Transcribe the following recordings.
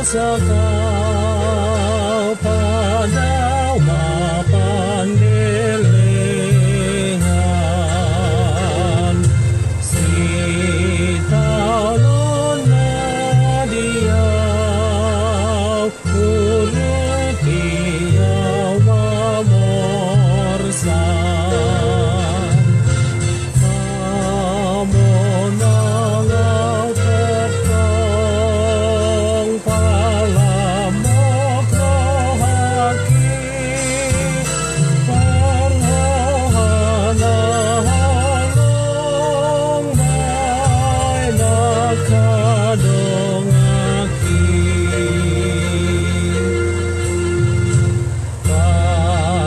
kuasa Kau pada mapan delehan sitau lona dia kurutia wamorsan kamonangau tetong palamok rohaki parlohana halong baina kadongaki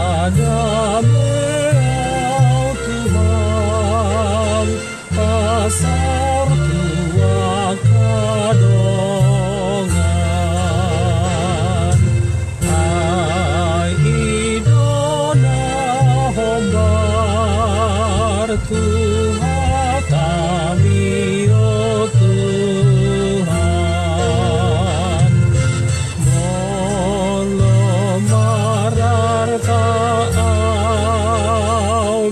padamu Tuhan pasar tua kadongan ai idona hombar Tuhan kami Tuhan molo marar kau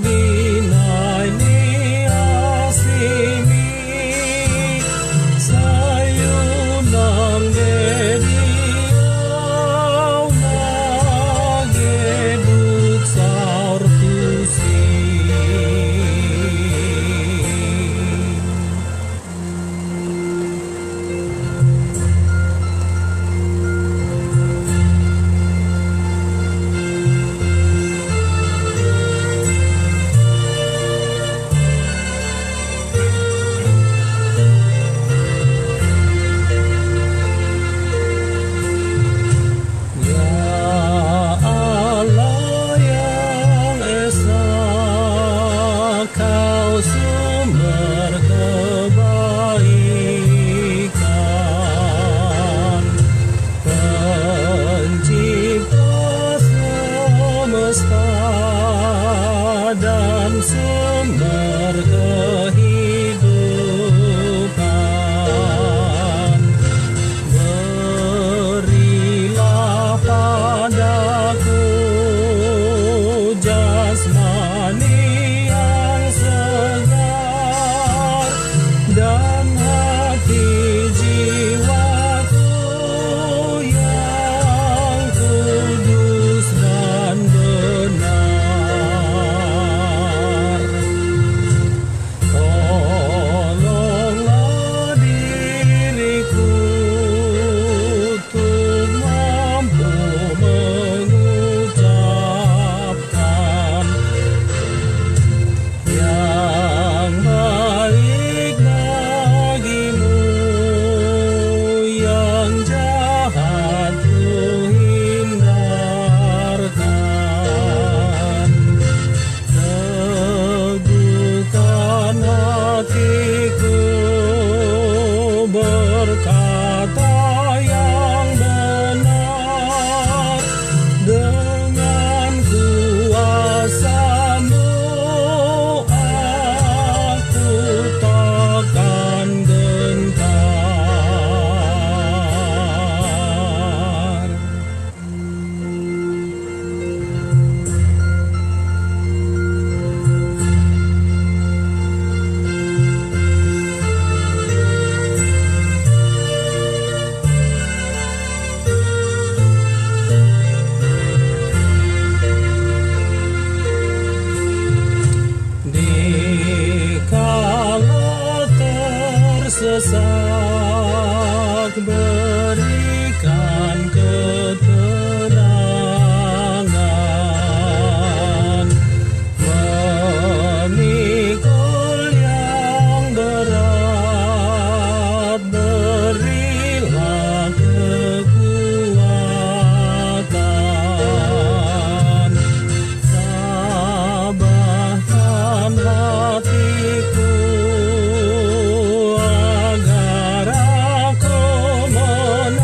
binai ni asimi sayunang gediau nageduk saur tusi Kau sumber kebaikan pencipta semesta dan sumber kehidupan berilah padaku jasmani segar dan hati jiwaku yang kudus dan benar. Tolonglah diriku untuk mampu mengucapkan yang baik bagimu, yang jahat ku hindarkan. Teguhkan hatiku berkata yang benar dengan kuasa-Mu. Takkan gentar. Dikala tersesat berikan ketenangan, memikul yang berat berilah kekuatan, tabahkan hatiku agar aku menang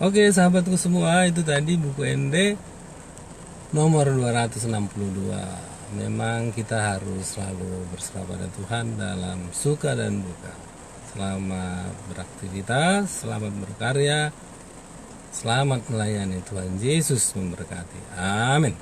Oke sahabatku semua, itu tadi buku ND nomor 262. Memang kita harus selalu berserah pada Tuhan dalam suka dan duka. Selamat beraktivitas, selamat berkarya, selamat melayani. Tuhan Yesus memberkati. Amin.